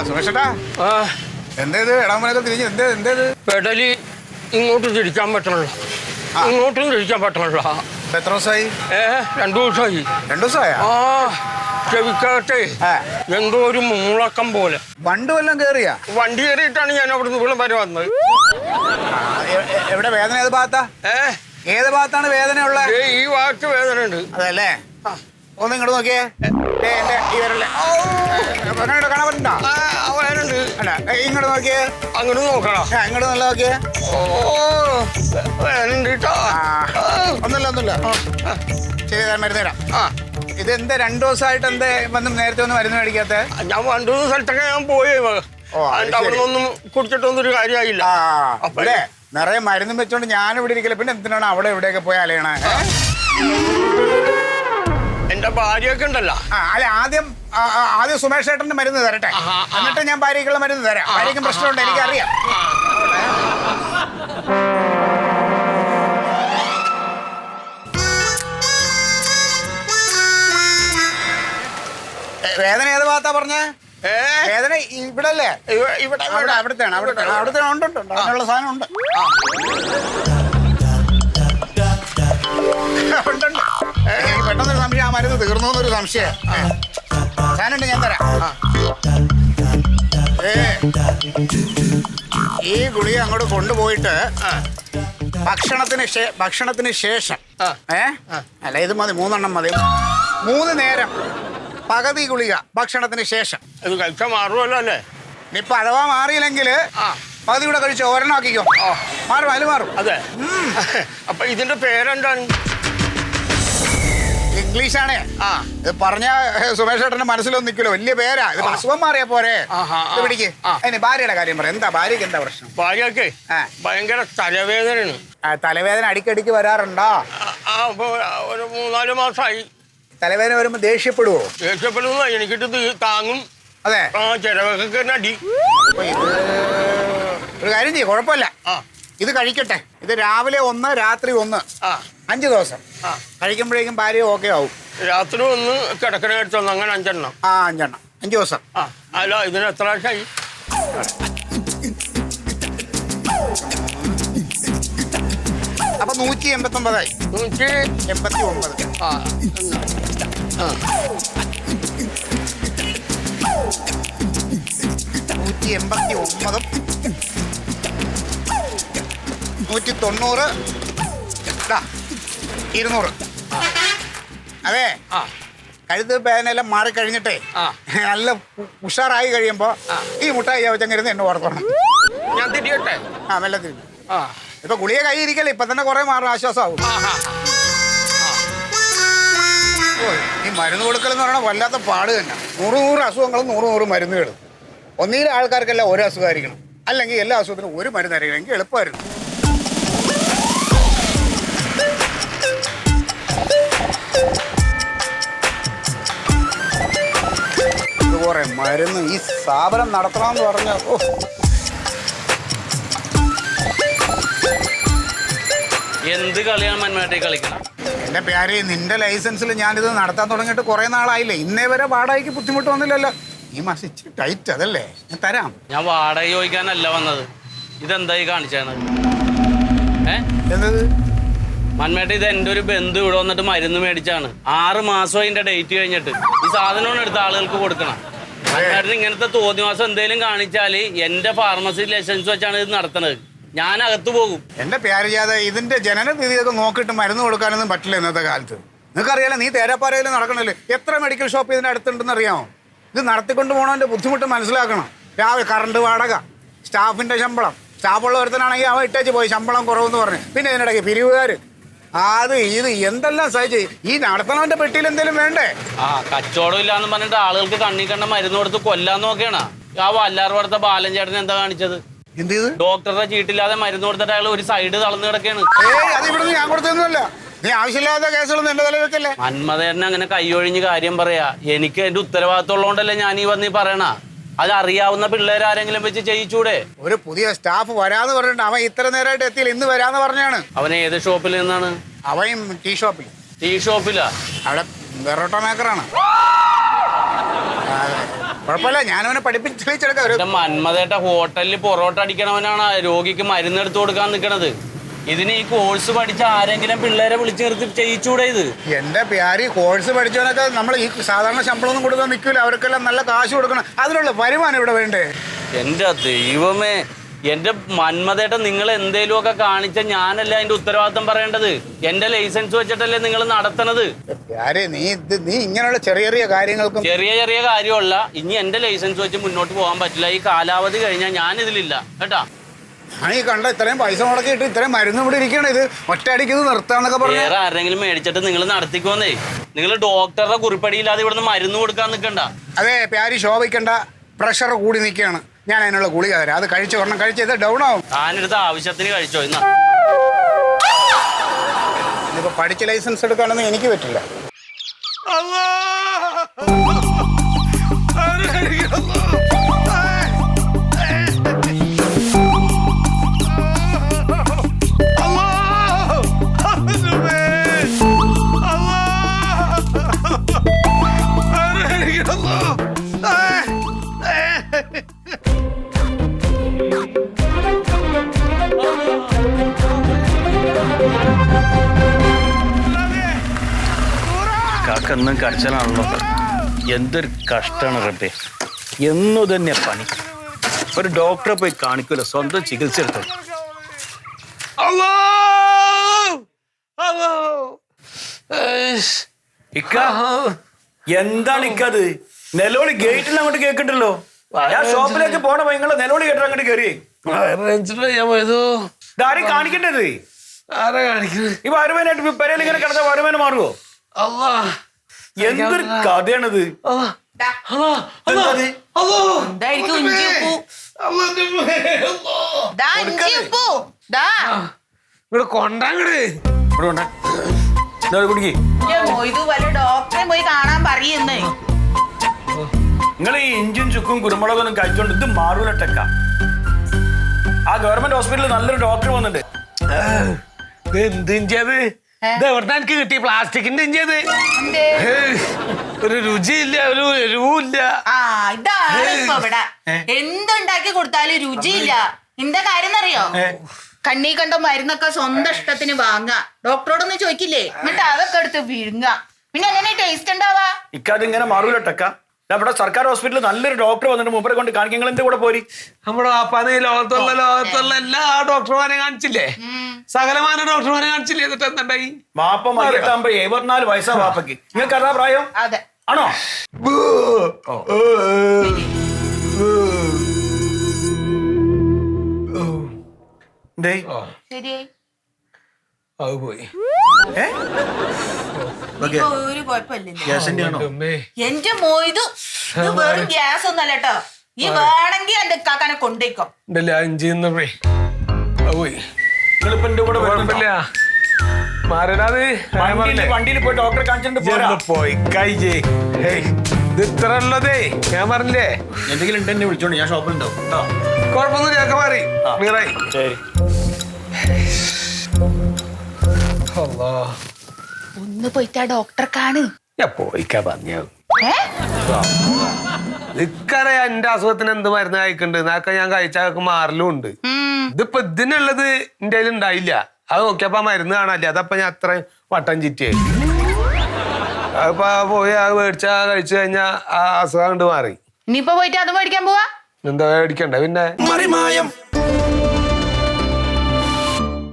സുമേഷേട്ടാ എന്തേത് ഇടമലൊക്കെ തിരിഞ്ഞ് എന്തേത് പെടലി ഇങ്ങോട്ട് തിരിക്കാൻ പറ്റണല്ലോ, ഇങ്ങോട്ടും തിരിക്കാൻ പറ്റണല്ലോ. എത്ര ദിവസമായി? 2 ദിവസമായി. 2 ദിവസമായാ? ചെവിക്കകത്തെ എന്തോ ഒരു മൂളക്കം പോലെ. വണ്ടി വല്ലതും കയറിയാ? വണ്ടി കയറിയിട്ടാണ് ഞാൻ അവിടുന്ന് ഇവിടെ വരെ വന്നത്. എവിടെ വേദന? ഏത് ഭാഗത്താ? ഏത് ഭാഗത്താണ് വേദന ഉള്ളത്? ഈ ഭാഗത്ത് വേദന ഉണ്ട്. അതല്ലേ, ഒന്ന് ഇങ്ങോട്ട് നോക്കിയേ. എന്റെ ഈ വരല്ലേ കാണാൻ പറ്റണ്ടോ? അല്ല ഇങ്ങോട്ട് നോക്കിയേ. അങ്ങോട്ട് നോക്കണം. ഇങ്ങോട്ട് നല്ല നോക്കിയേ. വേദന കേട്ടോ. ഒന്നുമില്ല ശരി, മരുന്ന് തരാം. ഇത് എന്താ 2 ദിവസമായിട്ട് എന്താ നേരത്തെ ഒന്ന് മരുന്ന് മേടിക്കാത്ത? ഞാൻ 2 മൂന്ന് സ്ഥലത്തൊക്കെ ഞാൻ പോയി, അവിടെ ഒന്നും കുടിച്ചിട്ടൊന്നും ഒരു കാര്യമായില്ല. അല്ലേ നിറയെ മരുന്നും വെച്ചോണ്ട് ഞാൻ ഇവിടെ ഇരിക്കില്ല, പിന്നെ എന്തിനാണ് അവിടെ എവിടെയൊക്കെ പോയി അലയണേ? എന്റെ ഭാര്യയൊക്കെ ഉണ്ടല്ലോ. അല്ല ആദ്യം സുമേഷ് ചേട്ടന്റെ മരുന്ന് തരട്ടെ, എന്നിട്ട് ഞാൻ ഭാര്യക്കുള്ള മരുന്ന് തരാം. ഭാര്യയ്ക്കും പ്രശ്നമുണ്ട്, എനിക്കറിയാം. വേദന ഏത് ഭാഗത്താ പറഞ്ഞേ? വേദന ഇവിടെ അല്ലേ? അവിടത്തെയാണ്. ഉണ്ട് അതിനുള്ള സാധനം ഉണ്ട്. എനിക്ക് പെട്ടെന്നൊരു സംശയം, ആ മരുന്ന് തീർന്നു എന്നൊരു സംശയം. സാധനമുണ്ട്, ഞാൻ തരാം. ഈ ഗുളിക അങ്ങോട്ട് കൊണ്ടുപോയിട്ട് ഭക്ഷണത്തിന് ശേഷം അല്ല ഇത് മതി, 3 എണ്ണം മതി. 3 നേരം പകുതി ഗുളിക ഭക്ഷണത്തിന് ശേഷം. ഇത് കഴിച്ചാൽ മാറുമല്ലോ അല്ലേ? ഇനിയിപ്പൊ അഥവാ മാറിയില്ലെങ്കിൽ പകുതി കൂടെ കഴിച്ചോ, ഒരെണ്ണം ആക്കിക്കോ. മാറും, അതിൽ മാറും. അതെ. അപ്പൊ ഇതിന്റെ പേരെന്താണ്? ഇംഗ്ലീഷാണേ. ഇത് പറഞ്ഞ സുമേഷ് ചേട്ടന്റെ മനസ്സിലൊന്നും നിൽക്കില്ലോ, വലിയ പേരാ. ഇത് അസുഖം മാറിയാ പോരെ. ഇത് പിടിക്ക്. അതിന് ഭാര്യയുടെ കാര്യം പറയാം. എന്താ ഭാര്യക്ക് എന്താ പ്രശ്നം? ഭാര്യക്ക് ഭയങ്കര തലവേദനയാണ്. തലവേദന അടിക്കടിക്ക് വരാറുണ്ടോ? ഒരു 3-4 മാസമായി. തലവേദന വരുമ്പോ ദേഷ്യപ്പെടുവോ? ദേഷ്യപ്പെടുന്ന എനിക്കിട്ട് താങ്ങും. അതെ, ചിലവൊക്കെ അടി. ഒരു കാര്യം ചെയ്യും, കുഴപ്പമില്ല. ഇത് കഴിക്കട്ടെ. ഇത് രാവിലെ 1, രാത്രി 1, 5 ദിവസം കഴിക്കുമ്പോഴേക്കും ഭാര്യ ഓക്കെ ആവും. രാത്രി 1, കിടക്കണ അങ്ങനെ 5 എണ്ണം. 5 എണ്ണം 5 ദിവസം. അല്ല ഇതിന് എത്ര ആഴ്ചയായി? അപ്പൊ 189 ആയി. 189. 189, 190, 200. അതെ, കഴുത്ത് വേദനയെല്ലാം മാറിക്കഴിഞ്ഞിട്ടേ നല്ല ഉഷാറായി കഴിയുമ്പോ ഈ മുട്ടായി ചവച്ചങ്ങിരുന്ന് എന്നെ ഓർക്കണം. ഞാൻ തിരിയട്ടെ? മെല്ലെ തിരിഞ്ഞു. ഇപ്പൊ ഗുളിക കൈ ഇരിക്കല്ലേ, ഇപ്പൊ തന്നെ കുറെ മാറും, ആശ്വാസമാവും. ഈ മരുന്ന് കൊടുക്കലെന്ന് പറയണ വല്ലാത്ത പാട് തന്നെ. 100 അസുഖങ്ങളും 100 മരുന്നുകൾ. ഒന്നിലെ ആൾക്കാർക്കെല്ലാം ഒരു അസുഖമായിരിക്കണം, അല്ലെങ്കിൽ എല്ലാ അസുഖത്തിനും ഒരു മരുന്നായിരിക്കണം, എങ്കിൽ എളുപ്പമായിരുന്നു. കുറെ മരുന്ന് ഈ സ്ഥാപനം നടത്തണമെന്ന് പറഞ്ഞ എന്ത് കളിയാണ് മന്മേട്ടേ കളിക്കണം? എന്റെ പേര്, നിന്റെ ലൈസൻസിൽ ഞാനിത് നടത്താൻ തുടങ്ങിയിട്ട് കുറെ നാളായില്ലേ. ഇന്നേ വരെ വാടകയ്ക്ക് ബുദ്ധിമുട്ട് വന്നില്ലല്ലോ. ഈ മാസം ഇച്ചിരി ടൈറ്റ്, അതല്ലേ ഞാൻ തരാം. ഞാൻ വാടക ചോദിക്കാനല്ല വന്നത്. ഇതെന്തായി കാണിച്ചാണ്? എന്നത് മന്മേട്ട, ഇത് എൻ്റെ ഒരു ബന്ധു ഇവിടെ വന്നിട്ട് മരുന്ന് മേടിച്ചാണ്. 6 മാസം അതിന്റെ ഡേറ്റ് കഴിഞ്ഞിട്ട് ഈ സാധനമാണ് എടുത്ത ആളുകൾക്ക് കൊടുക്കണം. മന്മേട്ടന് ഇങ്ങനത്തെ തോന്നിവാസം എന്തെങ്കിലും കാണിച്ചാൽ എന്റെ ഫാർമസി ലൈസൻസ് വെച്ചാണ് ഇത് നടത്തുന്നത്. ഞാൻ അകത്ത് പോകും. എന്റെ പേര് ചെയ്യാതെ ഇതിന്റെ ജനന തീയതിയൊക്കെ നോക്കിയിട്ട് മരുന്ന് കൊടുക്കാനൊന്നും പറ്റില്ല ഇന്നത്തെ കാലത്ത്. നിനക്കറിയാലോ, നീ തേരാപ്പാറയിൽ നടക്കണല്ലേ. എത്ര മെഡിക്കൽ ഷോപ്പ് ഇതിന്റെ അടുത്തുണ്ടെന്ന് അറിയാമോ? ഇത് നടത്തിക്കൊണ്ട് പോകണതിന്റെ ബുദ്ധിമുട്ട് മനസ്സിലാക്കണം. രാവിലെ കറണ്ട് വാടക, സ്റ്റാഫിന്റെ ശമ്പളം, സ്റ്റാഫുള്ള ഒരുത്തനാണെങ്കിൽ അവൻ ഇട്ടേച്ച് പോയി ശമ്പളം കുറവെന്ന് പറഞ്ഞു. പിന്നെ ഇതിനിടയ്ക്ക് പിരിവുകാർ, ഇത് എന്തെല്ലാം സഹിച്ച്. ഈ നടത്തണവന്റെ പെട്ടിയിൽ എന്തെങ്കിലും വേണ്ടേ? കച്ചവടം ഇല്ലാന്ന് പറഞ്ഞിട്ട് ആളുകൾക്ക് കണ്ണി കണ്ട മരുന്ന് കൊടുത്ത് കൊല്ലാന്ന് നോക്കിയാണ്. ആ വല്ലാറുപടുത്ത ബാലൻ ചേട്ടൻ എന്താ കാണിച്ചത്? എന്ത് ചെയ്ത്? ഡോക്ടറുടെ ചീട്ടില്ലാതെ മരുന്ന് കൊടുത്തിട്ട് അയാൾ ഒരു സൈഡ് തളർന്നു കിടക്കാണ്. അത് ഇവിടുന്ന് ഞാൻ കൊടുത്തൊന്നുമല്ല. നീ ആവശ്യമില്ലാത്ത കേസുകളൊന്നും എന്റെ തല വെക്കല്ലേ. മന്മഥേട്ടന് അങ്ങനെ കൈയൊഴിഞ്ഞ് കാര്യം പറയാ. എനിക്ക് എന്റെ ഉത്തരവാദിത്വം ഉള്ളതുകൊണ്ടല്ലേ ഞാൻ ഈ വന്ന് പറയണ. അത് അറിയാവുന്ന പിള്ളേരാരെങ്കിലും വെച്ച് ചെയ്യിച്ചൂടെ? ഒരു പുതിയ സ്റ്റാഫ് വരാന്ന് പറഞ്ഞിട്ട് അവൻ ഇത്ര നേരമായിട്ട് എത്തിയില്ല. ഇന്ന് വരാന്ന് പറഞ്ഞാണ്. അവൻ ഏത് ഷോപ്പിൽ നിന്നാണ്? അവൻ ടീ ഷോപ്പിൽ. ടീ ഷോപ്പിലാ? അവിടെ വെറോട്ട മേക്കറാണ്. കുഴപ്പമില്ല, ഞാനവനെ പഠിപ്പിച്ചെടുക്കാം. എന്റെ മന്മതേട്ട ഹോട്ടലിൽ പൊറോട്ട അടിക്കണവനാണ് രോഗിക്ക് മരുന്ന് എടുത്തു കൊടുക്കാൻ നിൽക്കണത്. ഇതിന് ഈ കോഴ്സ് പഠിച്ച ആരെങ്കിലും പിള്ളേരെ വിളിച്ചു നിർത്തി ചെയ്യിച്ചൂടെ ഇത്? എന്റെ പ്യാരി, കോഴ്സ് പഠിച്ചവനൊക്കെ നമ്മൾ ഈ സാധാരണ ശമ്പളമൊന്നും കൊടുക്കാൻ നിൽക്കില്ല. അവർക്കെല്ലാം നല്ല കാശ് കൊടുക്കണം. അതിനുള്ള വരുമാനം ഇവിടെ വേണ്ടേ? എന്റെ ദൈവമേ, എന്റെ മന്മതേട്ട, നിങ്ങൾ എന്തേലുമൊക്കെ കാണിച്ച ഞാനല്ല അതിന്റെ ഉത്തരവാദിത്തം പറയേണ്ടത്. എന്റെ ലൈസൻസ് വെച്ചിട്ടല്ലേ നിങ്ങൾ നടത്തണത്. പ്യാരി, നീ ഇങ്ങനെയുള്ള ചെറിയ ചെറിയ കാര്യങ്ങൾക്കും ചെറിയ കാര്യമല്ല. ഇനി എന്റെ ലൈസൻസ് വെച്ച് മുന്നോട്ട് പോകാൻ പറ്റില്ല. ഈ കാലാവധി കഴിഞ്ഞാൽ ഞാൻ ഇതിലില്ല കേട്ടാ. ഈ കണ്ട ഇത്രയും പൈസ മുടക്കിയിട്ട് ഇത്രയും മരുന്ന് ഇവിടെ ഇരിക്കണം. ഇത് ഒറ്റയടിക്ക് ഇത് നിർത്താന്നൊക്കെ പറഞ്ഞു. വേറെ ആരെങ്കിലും മേടിച്ചിട്ട് നിങ്ങൾ നടത്തിക്കോന്നേ. നിങ്ങൾ ഡോക്ടറുടെ കുറിപ്പടിയില്ലാതെ ഇവിടുന്ന് മരുന്ന് കൊടുക്കാൻ നിൽക്കണ്ട. അതെ പ്യാരി, ശോഭിക്കണ്ട. പ്രഷർ കൂടി നിൽക്കുകയാണ്. ഞാൻ അതിനുള്ള ഗുളിക തരാം. അത് കഴിച്ച് ഒരെണ്ണം കഴിച്ചത് ഡൗൺ ആവും. ഞാനെടുത്ത ആവശ്യത്തിന് കഴിച്ചോ. ഇന്നാ ഇനിയിപ്പോ പഠിച്ച് ലൈസൻസ് എടുക്കാനൊന്നും എനിക്ക് പറ്റില്ല. കാക്കെന്നും കരച്ചിലാണല്ലോ. എന്തൊരു കഷ്ടമാണ് റബ്ബേ. എന്നു തന്നെ പണി. ഒരു ഡോക്ടറെ പോയി കാണിക്കൂല, സ്വന്തം ചികിത്സ എടുത്തു. ഇക്ക, എന്താണ് ഇക്കത്? നെലോളി ഗേറ്റിൽ അങ്ങോട്ട് കേൾക്കണ്ടല്ലോ. ഞാൻ ഷോപ്പിലേക്ക് പോണ നിങ്ങളെ നെലോളി കേട്ടോ അങ്ങോട്ട് കയറി. ഇതാരും കാണിക്കേണ്ടത്? ഈ വരുമാനായിട്ട് പെരയിൽ ഇങ്ങനെ കിടന്ന വരുമാനം മാറുമോ? എന്തൊരു കഥയാണിത്. ഡോക്ടറെ പോയി കാണാൻ പറയുന്നേ. നിങ്ങൾ ഈ ഇഞ്ചും ചുക്കും കുരുമുളകൊന്നും കഴിച്ചോണ്ട് ഇത് മാറൂല ടെക്ക. ആ ഗവൺമെന്റ് ഹോസ്പിറ്റലിൽ നല്ലൊരു ഡോക്ടർ വന്നിട്ടുണ്ട്. എന്തിഞ്ചത്? ഇത് എവിടെ എനിക്ക് കിട്ടി? പ്ലാസ്റ്റിക്കിന്റെ ഇഞ്ചത്. ഒരു രുചിയില്ല, ഒരു എരിവുമില്ല. ആ, ഇതാണ് ഇപ്പൊ ഇവിടെ. എന്തുണ്ടാക്കി കൊടുത്താലും രുചിയില്ല. എന്താ കാര്യം അറിയോ? കണ്ണീ കണ്ട മരുന്നൊക്കെ സ്വന്തം ഇഷ്ടത്തിന് വാങ്ങാ. ഡോക്ടറോടൊന്നും ചോദിക്കില്ലേ? എന്നിട്ട് അതൊക്കെ എടുത്ത് വിഴുങ്ങ. പിന്നെ എങ്ങനെ ടേസ്റ്റ് ഉണ്ടാവാ? ഇക്കാത് ഇങ്ങനെ മാറൂല ടെക്ക. നമ്മുടെ സർക്കാർ ഹോസ്പിറ്റലിൽ നല്ലൊരു ഡോക്ടർ വന്നിട്ട് മൂപ്പരെ കൊണ്ട് കാണിക്കാൻ നിങ്ങൾ എന്റെ കൂടെ പോരി. നമ്മുടെ വാപ്പാന്ന് ലോകത്തുള്ള എല്ലാ ഡോക്ടർമാരെ കാണിച്ചില്ലേ? സകലമാന ഡോക്ടർമാരെ കാണിച്ചില്ലേ? എന്നിട്ട് എന്തുണ്ടായി? വാപ്പ മറിയത്താകുമ്പോ 74 വയസ്സാ വാപ്പക്ക്. നിങ്ങൾക്ക് അതാ പ്രായം? അതെ. ആണോ? ശരിയായി. അത് പോയി. ഒരു കുഴപ്പമില്ലല്ലോ. അമ്മേ, എന്റെ മോയിതു ഇത് വെറും ഗ്യാസ് ഒന്നല്ല കേട്ടോ. ഈ വേണമെങ്കിൽ എന്റെ കാക്കാനെ കൊണ്ടേക്കോ. ഉണ്ടല്ലേ അഞ്ചിന്ന് അത് പോയി. നിങ്ങളിപ്പോ എന്റെ കൂടെ കുഴപ്പമില്ല, മാറിടാതെ വണ്ടിയിൽ പോയി ഡോക്ടറെ കാണിച്ചിട്ട് പോയി കഴിച്ചേ. ഇത് ഇത്ര ഉള്ളതേ ഞാൻ പറഞ്ഞില്ലേ. എന്തെങ്കിലും ഉണ്ടെന്നെ വിളിച്ചോണ്ട് ഞാൻ ഷോപ്പിലുണ്ടാവും കേട്ടോ. കുഴപ്പമൊന്നും ചേക്ക മാറി മീറായി. ശരി. ഒന്ന് പോയിട്ട് ആ ഡോക്ടറെ കാണ്. ഞാൻ പോയിക്കാ പറഞ്ഞു. ഇക്കറിയാ എന്റെ അസുഖത്തിന് എന്ത് മരുന്ന് കഴിക്കണ്ട്. എന്നൊക്കെ ഞാൻ കഴിച്ചാൽ മാറലും ഉണ്ട്. ഇതിപ്പോ ഇതിനുള്ളത് എന്റെ കയ്യിൽ ഉണ്ടായില്ല. അത് നോക്കിയപ്പോ മരുന്ന് കാണാല്ലേ. അതപ്പൊ ഞാൻ അത്ര വട്ടം ചിറ്റിയായി. അതിപ്പോ പോയി അത് മേടിച്ചാ കഴിച്ചു കഴിഞ്ഞാ ആ അസുഖം കൊണ്ട് മാറി. ഇനിയിപ്പോ പോയിട്ട് അത് മേടിക്കാൻ പോവാ. എന്താ മേടിക്കണ്ട പിന്നെ.